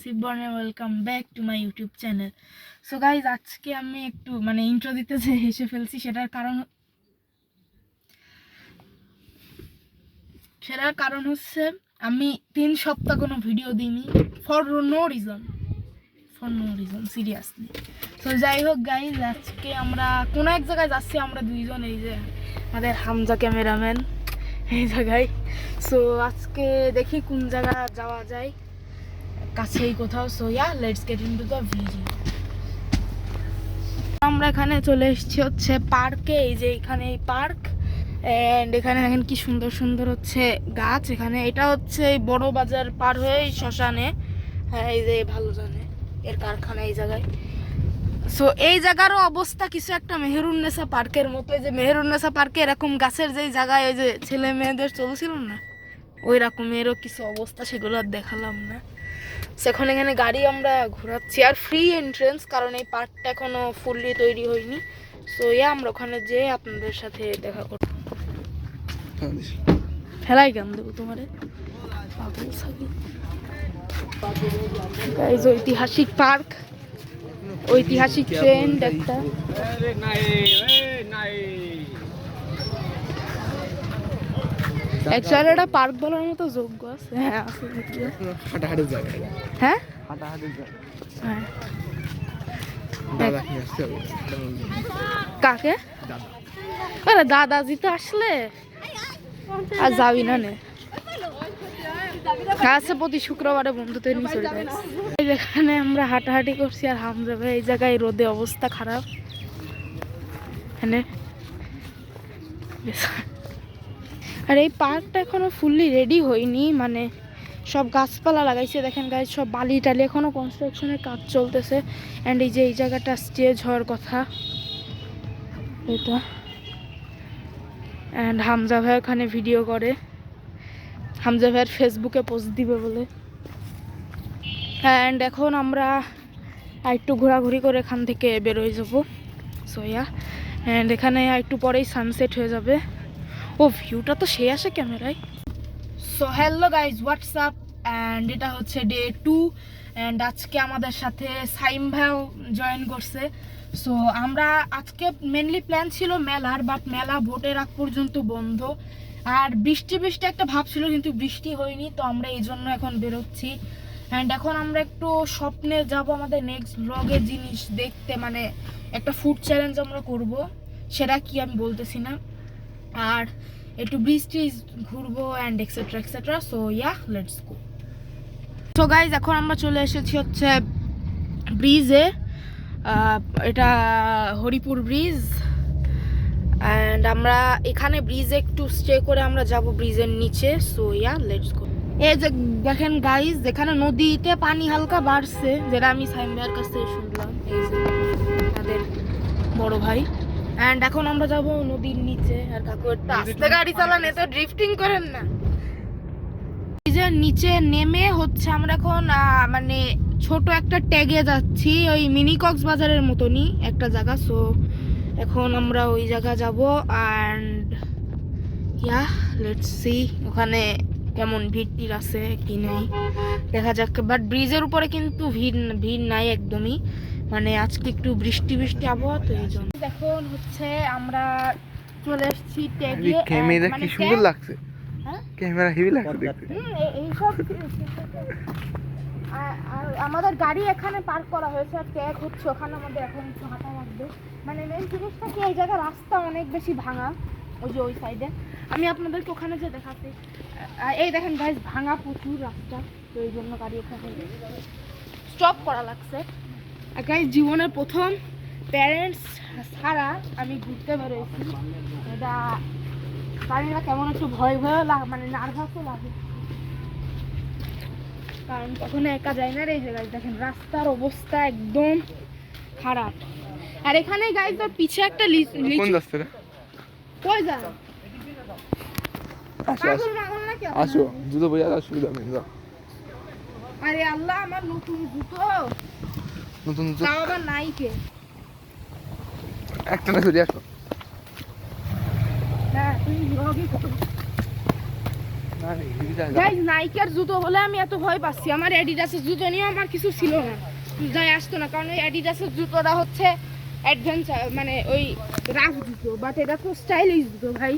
শিববর্ণ, welcome back to my YouTube channel. So guys, আজকে আমি একটু ইন্ট্রো দিতে যে হেসে ফেলছি, সেটার কারণ হচ্ছে আমি 3 সপ্তাহ কোনো ভিডিও দিইনি, ফর নো রিজন সিরিয়াসলি। তো যাই হোক গাইজ, আজকে আমরা কোনো এক জায়গায় যাচ্ছি, আমরা দুইজন, এই যে আমাদের হামজা ক্যামেরাম্যান এই জায়গায়। সো আজকে দেখি কোন জায়গা যাওয়া যায়, কাছেই কোথাও। So yeah, let's get into the video. আমরা এখানে চলে এসেছি হচ্ছে পার্কে। এই যে এখানে এই পার্ক, এন্ড এখানে দেখেন কি সুন্দর সুন্দর হচ্ছে গাছ। এখানে এটা হচ্ছে এই বড় বাজার পার হয়ে শ্মশানে, হ্যাঁ এই যে ভালো জানে এর কারখানা এই জায়গায়। সো এই জায়গারও অবস্থা কিছু একটা মেহেরুন্নেসা পার্কের মতো। এই যে মেহেরুন্নেসা পার্কে এরকম গাছের যেই জায়গায় ওই যে ছেলে মেয়েদের চলছিল না, ওই রকমেরও কিছু অবস্থা, সেগুলো আর দেখালাম না। এখন এখানে গাড়ি আমরা ঘোরাচ্ছি, আর ফ্রি এন্ট্রেন্স, কারণ এই পার্কটা এখনো ফুললি তৈরি হয়নি। সো ইয়া, আমরা ওখানে যেয়ে আপনাদের সাথে দেখা করব। ফেলাই গান দেবো তোমারে, গাইজ ঐতিহাসিক পার্ক, ঐতিহাসিক ট্রেন্ড একটা। অ্যাকচুয়ালি এটা পার্ক বলার মতো যোগ্য আছে। হ্যাঁ আছে, হাঁটাহাঁটির জায়গা। হ্যাঁ হাঁটাহাঁটির জায়গা। হ্যাঁ। দাদা নিয়ে আসতে হবে। কাকে? আরে দাদাজি তো আসলে আর যাবি না নে। আচ্ছা, প্রতি শুক্রবারে বন্ধুদের নিয়ে চলে যাই। যেখানে আমরা হাঁটাহাঁটি করছি, আর হামজা ভাই এই জায়গায় রোদে অবস্থা খারাপ। এখানে আর এই পার্কটা এখনো ফুললি রেডি হয়নি, মানে সব গাছপালা লাগাইছে। দেখেন গাইজ, সব বালি টালি, এখনো কনস্ট্রাকশনের কাজ চলতেছে। অ্যান্ড এই যে এই জায়গাটা স্টেজ হওয়ার কথা এটা। অ্যান্ড হামজা ভাই ওখানে ভিডিও করে, হামজা ভাইয়ের ফেসবুকে পোস্ট দিবে বলে। অ্যান্ড এখন আমরা একটু ঘোরাঘুরি করে এখান থেকে বেরোয় যাবো। সোয়া, অ্যান্ড এখানে একটু পরেই সানসেট হয়ে যাবে। ও ভিউটা তো সেই আসে ক্যামেরায়। So hello guys, WhatsApp, and এটা হচ্ছে ডে 2, অ্যান্ড আজকে আমাদের সাথে সাইম ভাইও জয়েন করছে। সো আমরা আজকে মেনলি প্ল্যান ছিল মেলার, বাট মেলা ভোটের আগ পর্যন্ত বন্ধ, আর বৃষ্টি একটা ভাব ছিল, কিন্তু বৃষ্টি হয়নি। তো আমরা এই জন্য এখন বেরোচ্ছি। অ্যান্ড এখন আমরা একটু স্বপ্নে যাব আমাদের নেক্সট ব্লগের জিনিস দেখতে, মানে একটা ফুড চ্যালেঞ্জ আমরা করব, সেটা কি আমি বলতেছি না। আর একটু বৃষ্টি ঘুরবো and etcetera etcetera. So yeah, let's go. So guys, এখন আমরা চলে এসেছি হচ্ছে ব্রিজে। এটা হরিপুর ব্রিজ, অ্যান্ড আমরা এখানে ব্রিজে একটু স্টে করে আমরা যাব ব্রিজের নিচে। So yeah, let's go. এই যে দেখেন গাইজ, যেখানে নদীতে পানি হালকা বাড়ছে, যেটা আমি সাইম ভাইয়ের কাছ থেকে শুনলাম, এই যে তাদের বড় ভাই। অ্যান্ড এখন আমরা যাব নদীর নিচে। আর কাকু একটু আস্তে গাড়ি চালান, এত ড্রিফটিং করেন না। ব্রিজের নিচে নেমে হচ্ছে আমরা এখন মানে ছোট একটা ট্যাগে যাচ্ছি, ওই মিনি কক্সবাজারের মতনই একটা জায়গা। সো এখন আমরা ওই জায়গা যাব, অ্যান্ড ইয়া, লেটস সি ওখানে কেমন ভিড় আছে কি নাই দেখা যাক। বাট ব্রিজের উপরে কিন্তু ভিড় নাই একদমই, মানে আজকে একটু বৃষ্টি আবহাওয়া, তো এই জন্য। এখন হচ্ছে আমরা চলে এসেছি ট্যাগে। ক্যামেরা কি সুন্দর লাগছে, ক্যামেরা হেভি লাগছে দেখতে। এইসব আর আমাদের গাড়ি এখানে পার্ক করা হয়েছে, আর ট্যাগ হচ্ছে ওখানে, আমাদের এখন একটু হাঁটা লাগবে। মানে মেন জিনিসটা কি, এই জায়গায় রাস্তা অনেক বেশি ভাঙা, ওই যে ওই সাইডে আমি আপনাদেরকে ওখানে যে দেখাচ্ছি। এই দেখেন গাইজ, ভাঙা প্রচুর রাস্তা, তো এই জন্য গাড়ি ওখানে স্টপ করা লাগছে। আর গাইজ, জীবনের প্রথম প্যারেন্টস ছাড়া আমি ঘুরতে বেরোয়েছি। এটা জানি না কেমন একটু ভয় লাগে, মানে নার্ভাসও লাগে, কারণ কখনো একা যায় না রে। এই জায়গায় দেখেন রাস্তার অবস্থা একদম খারাপ। আর এখানে গাইজ তোর পিছে একটা কই যান, আসো জুতো পরে আর অসুবিধা নেই। আরে আল্লাহ, আমার নতুন জুতো তাও আবার নাইকে। একটা না চলে আসো। হ্যাঁ, তুমি ব্লগই করো। না হেভি জায়গা। গাইস নাইকের জুতো বলে আমি এত ভয় পাচ্ছি, আমার অ্যাডিডাসের জুতো নিয়ে আমার কিছু ছিল না, যাই আসতো না, কারণ ওই অ্যাডিডাসের জুতোটা হচ্ছে অ্যাডভেঞ্চার, মানে ওই রাফ জুতো, বাট এটা তো স্টাইলিশ জুতো ভাই।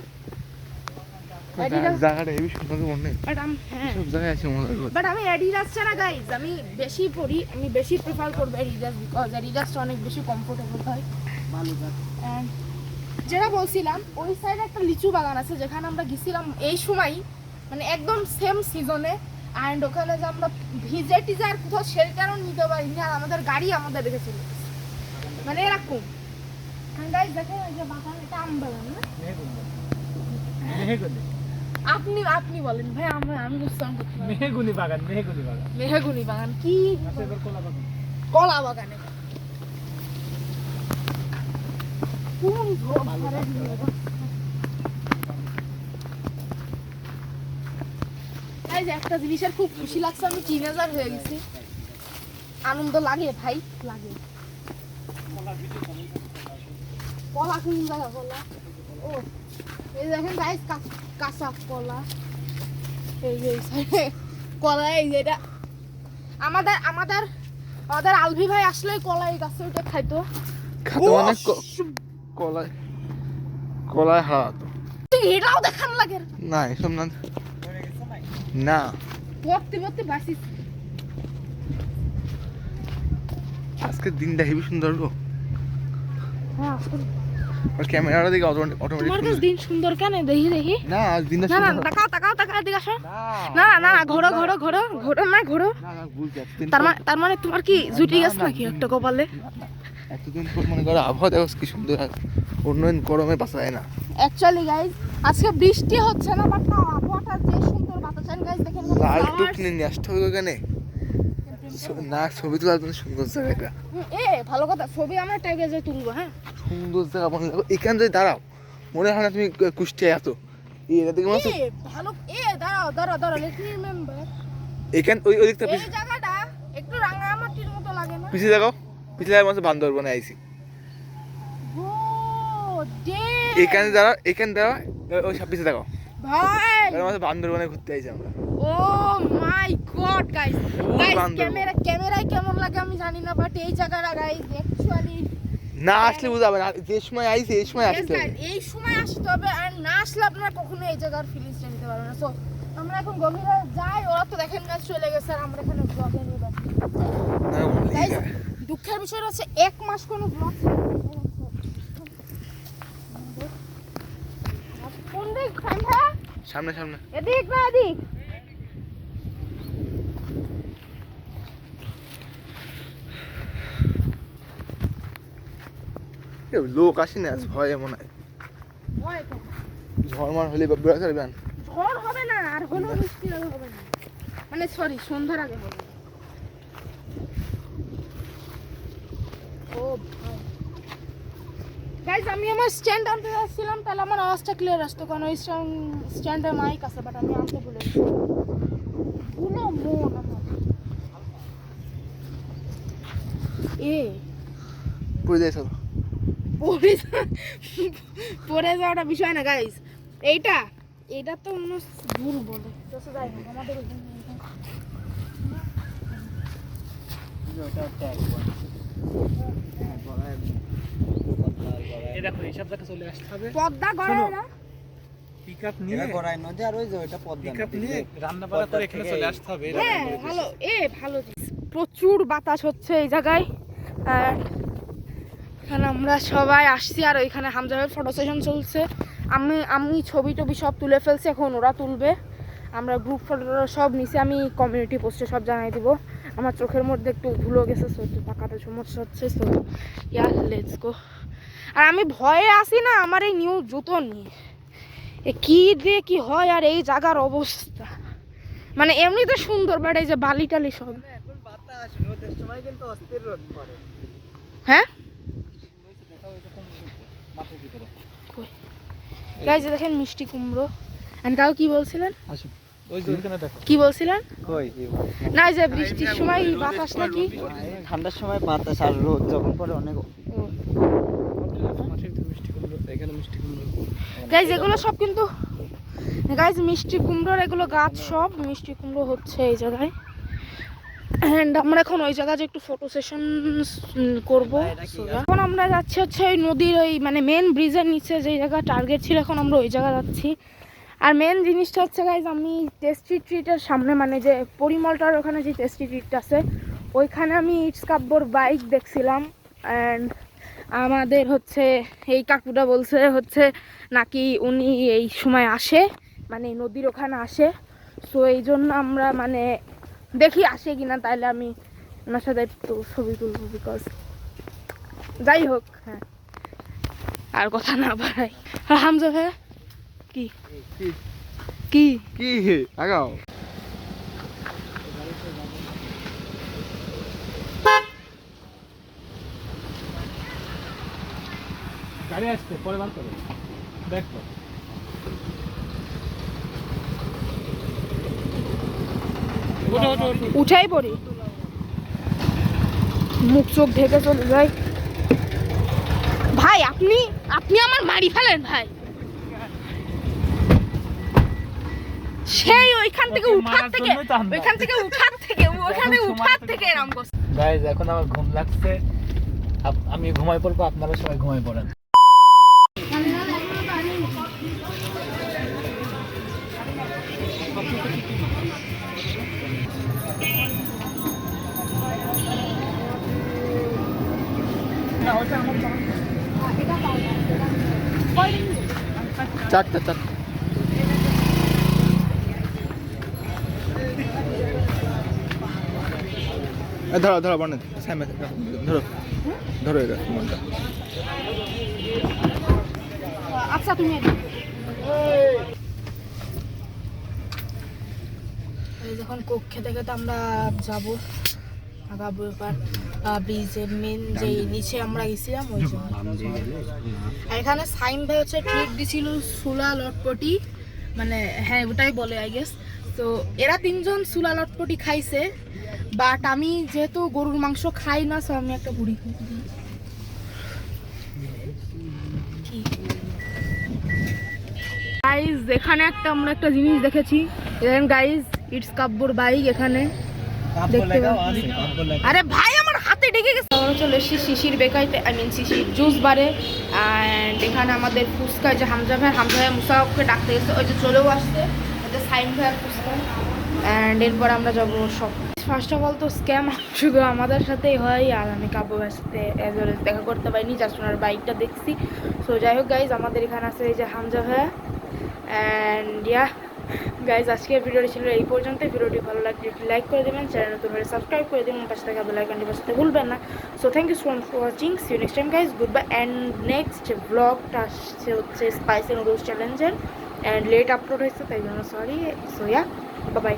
জায়গাটা হেভি সুন্দর মনে হয়। বাট হ্যাঁ সব জায়গায় আছে মনে হয়। বাট আমি অ্যাডিডাস ছাড়া গাইস আমি বেশি পরি, আমি বেশি প্রেফার করবো অ্যাডিডাস, বিকজ অ্যাডিডাসটা অনেক বেশি কমফোর্টেবল হয়। And যেটা বলছিলাম ওই সাইডে একটা লিচু বাগান আছে যেখানে আমরা গেছিলাম এই সময়, মানে একদম সেম সিজনে। অ্যান্ড ওখানে যে আমরা ভিজে টিজে আর কোথাও শেল্টারও নিতে পারিনি, আর আমাদের গাড়ি আমাদের রেখে চলে গেছে, মানে এরকম। গাইস দেখেন ওই যে বাগান, এটা আম বাগান না? আপনি আপনি বলেন ভাই, আমি বুঝতাম মেহগুনি বাগান মেহগুনি বাগান কি কলা বাগানে কোন এই যে একটা জিনিসের খুব খুশি লাগছে, আমি টিনেজার হয়ে গেছি, আনন্দ লাগে ভাই, লাগে। কলা কোন জায়গা কলা? ও এই দেখেন গাইস কাঁচা কলা, এই যে কলা, এই যে এটা আমাদের আমাদের আমাদের আলভি ভাই আসলে কলা এই গাছে উঠে খাইতো। খাতো মানে কলায় কলায় হারাতো এটাও দেখান লাগে না, এসব না না। পড়তে পড়তে বাসিস। আজকের দিনটা হেভি সুন্দর গো। হ্যাঁ আর ক্যামেরাটা দিকে তোমার অটোমেটিক কাছে দিন সুন্দর কেন? দেখি দেখি। না আজ দিনটা না না সুন্দর। তাকাও এদিকে আসো। না না না ঘোরো ঘোরো ঘোরো ঘোরো না ঘোরো। না না বুঝছি এতদিন তার মানে তোমার কি জুটি গাছ নাকি একটা কপালে? এতদিন পর মনে করো আবহাওয়া দেখো কি সুন্দর, অন্য গরমে বাঁচা যায় না। অ্যাকচুয়ালি গাইস আজকে বৃষ্টি হচ্ছে না, বাট তাও আবহাওয়াটা যে সুন্দর, বাতাস গাইস দেখেন লালটু কিনে নিয়ে আসতে হবে ওখানে না, ছবি তোলার জন্য সুন্দর জায়গাটা। ভালো কথা, ছবি আমরা ট্যাগে যে তুলবো। হ্যাঁ সুন্দর জায়গা মনে দেখো, এখানে যদি দাঁড়াও মনে হয় না তুমি কুষ্টিয়ায় আছো। এটা দেখে মনে হচ্ছে ভালো। দাঁড়াও লেট মি রিমেম্বার। এখান ওই দিকটা এই জায়গাটা একটু রাঙামাটির মতো লাগে না? পিছিয়ে দেখো, পিছিয়ে দেখো মনে বান্দরবনে আইছি। ও ডে এখানে দাঁড়া ওই সব পিছিয়ে দেখো ভাই, তার মধ্যে বান্দরবনে ঘুরতে আইছি আমরা। ও মাই গড গাইস, বান্দরবন। ক্যামেরায় কেমন লাগে আমি জানি না, বাট এই জায়গাটা গাইস অ্যাকচুয়ালি না আসলে বুঝাবে না, যে সময় আইছি এই সময় আসতে হবে। এই সময় আসতে হবে, আর না আসলে আপনারা কখনো এই জায়গার ফিলিংসটা নিতে পারবেন না। সো আমরা এখন গভীরে যাই, ওরা তো দেখেন গাছ চলে গেছে, আর আমরা এখানে ব্লগে নিয়ে ব্যস্ত। না বললেই Guys, যায়। দুঃখের বিষয় হচ্ছে 1 মাস কোনো ব্লগ কোন দিক সামনে? সামনে সামনে এদিক না এদিক? লোক আসি না, ভয় মনে হয় ভয় কেন? ঝড়মার হলে বেড়া চলবেন। ঝড় হবে না, আর হলো বৃষ্টি হবে না, মানে সরি সন্ধ্যার আগে হবে। ও ভাই গাইস, আমি আমার স্ট্যান্ড আনতে যাচ্ছিলাম, তাহলে আমার আওয়াজটা ক্লিয়ার আসতো, কারণ ওই স্ট্যান্ডে মাইক আছে, বাট আমি আনতে ভুলে গেছি। ভুলো মন আমার পড়ে যাই চলো। পড়ে যাওয়াটা বিষয় না গাইস, এইটা তো মনে ভুল বলে যাই না আমাদের দেখো এইসব জায়গা চলে আসতে হবে। পদ্মা গড়ায় না, পিকআপ নিয়ে পিকআপ নিয়ে হ্যাঁ। রান্না বান্না করে এখানে চলে আসতে হবে। হ্যাঁ ভালো ভালো জিনিস। প্রচুর বাতাস হচ্ছে এই জায়গায়, আর এখানে আমরা সবাই আসছি, আর ওইখানে হামজাবের ফটো সেশন চলছে। আমি ছবি টবি সব তুলে ফেলছি, এখন ওরা তুলবে। আমরা গ্রুপ ফটো সব নিচে আমি কমিউনিটি পোস্টে সব জানাই দিব। আমার চোখের মধ্যে একটু ভুলো গেছে, সো একটু টাকাতে সমস্যা হচ্ছে, সো ইয়া লেটস গো। আর আমি ভয়ে আসি না আমার এই নিউ জুতো নিয়ে, কি দিয়ে কি হয়, আর এই জায়গার অবস্থা মানে এমনিতে সুন্দর, বাট এই যে বালি টালি সব। এখন বাতাস রোদের সময় কিন্তু অস্থির রোদ পড়ে। হ্যাঁ মাথার ভিতরে গাইজ দেখেন মিষ্টি কুমড়ো। এন্ড কাউ কি বলছিলেন? আসো ওই যে ওখানে দেখো। কি বলছিলেন? কই না এই যে বৃষ্টির সময় বাতাস নাকি? ঠান্ডার সময় বাতাস আর রোদ যখন পড়ে অনেক। গাইজ এগুলো সব কিন্তু গাইজ মিষ্টি কুমড়োর এগুলো গাছ, সব মিষ্টি কুমড়ো হচ্ছে এই জায়গায়। অ্যান্ড আমরা এখন ওই জায়গায় যে একটু ফটো সেশন করবো। এখন আমরা যাচ্ছি হচ্ছে ওই নদীর ওই মানে মেন ব্রিজের নিচে যে জায়গা টার্গেট ছিল, এখন আমরা ওই জায়গা যাচ্ছি। আর মেন জিনিসটা হচ্ছে গাইজ, আমি টেস্টি ট্রিটের সামনে মানে যে পরিমলটার ওখানে যে টেস্টি ট্রিট আছে ওইখানে আমি ইটস কাব্যর বাইক দেখছিলাম। অ্যান্ড আমাদের হচ্ছে এই কাকুটা বলছে হচ্ছে নাকি উনি এই সময় আসে, মানে নদীর ওখানে আসে। সো এই জন্য আমরা মানে দেখি আসে কিনা, তাইলে আমি ওনার সাথে একটু ছবি তুলবো। বিকজ যাই হোক, হ্যাঁ আর কথা না বাড়াই। হামজা ভাই কি কি কি আগাও। গাড়ি আসছে, পরে বার করো, দেখো। উঠাই পড়ি, মুখ চোখ ঢেকে চলে যাই। ভাই আপনি আপনি আমার মারি ফেলেন ভাই, সেই ওইখান থেকে উঠার থেকে এরকম করছে। গাইজ এখন আমার ঘুম লাগছে, আমি ঘুমাই পড়বো, আপনারা সবাই ঘুমাই পড়েন। চারটা ধরো বর্ণে ধরো এটা মনটা। আচ্ছা তুমি যখন কক্ষে থেকে তো আমরা যাবো আগাবো এবার ব্রিজের মেন যে নিচে আমরা গেছিলাম ওই জন্য। আর এখানে সাইন ভাই হচ্ছে ট্রিট দিছিল সুলা লটপটি, মানে হ্যাঁ ওটাই বলে আই গেস। তো এরা তিনজন সুলা লটপটি খাইছে, বাট আমি যেহেতু গরুর মাংস খাই না, সো আমি একটা বুড়ি গাইজ। এখানে আমরা একটা জিনিস দেখেছি, গাইজ ইটস কাব্যর বাইক এখানে দেখতে পাচ্ছি। আরে ভাই আমার হাতে ঢেকে গেছে। আমরা চলে এসেছি শিশির বেকারিতে, আই মিন শিশির জুস বারে। অ্যান্ড এখানে আমাদের ফুচকা, যে হামজা ভাই মুসাফকে ডাকতে গেছে, ওই যে চলেও আসছে সাইন ভাইয়ের ফুচকা। অ্যান্ড এরপর আমরা যাবো সব। ফার্স্ট অফ অল তো স্ক্যাম শুধু আমাদের সাথেই হয়, আর আমি কাব্য ভাইয়ের সাথে অ্যাজ ওয়েল দেখা করতে পারিনি, জাস্ট ওনার বাইকটা দেখছি। সো যাই হোক গাইজ, আমাদের এখানে আছে এই যে হামজা ভাইয়া। অ্যান্ড ইয়া গাইজ, আজকের ভিডিওটি ছিল এই পর্যন্ত। ভিডিওটি ভালো লাগলে লাইক করে দেবেন, চ্যানেল নতুন হলে সাবস্ক্রাইব করে দেবেন, পাশে থাকা বেল আইকনটি বাজাতে ভুলবেন না। So thank you so much for watching, see you next time guys, good bye. And next ব্লগটা আসছে হচ্ছে স্পাইসি নুডলস চ্যালেঞ্জের, অ্যান্ড লেট আপলোড হয়েছে তাই জন্য sorry. So yeah, bye by.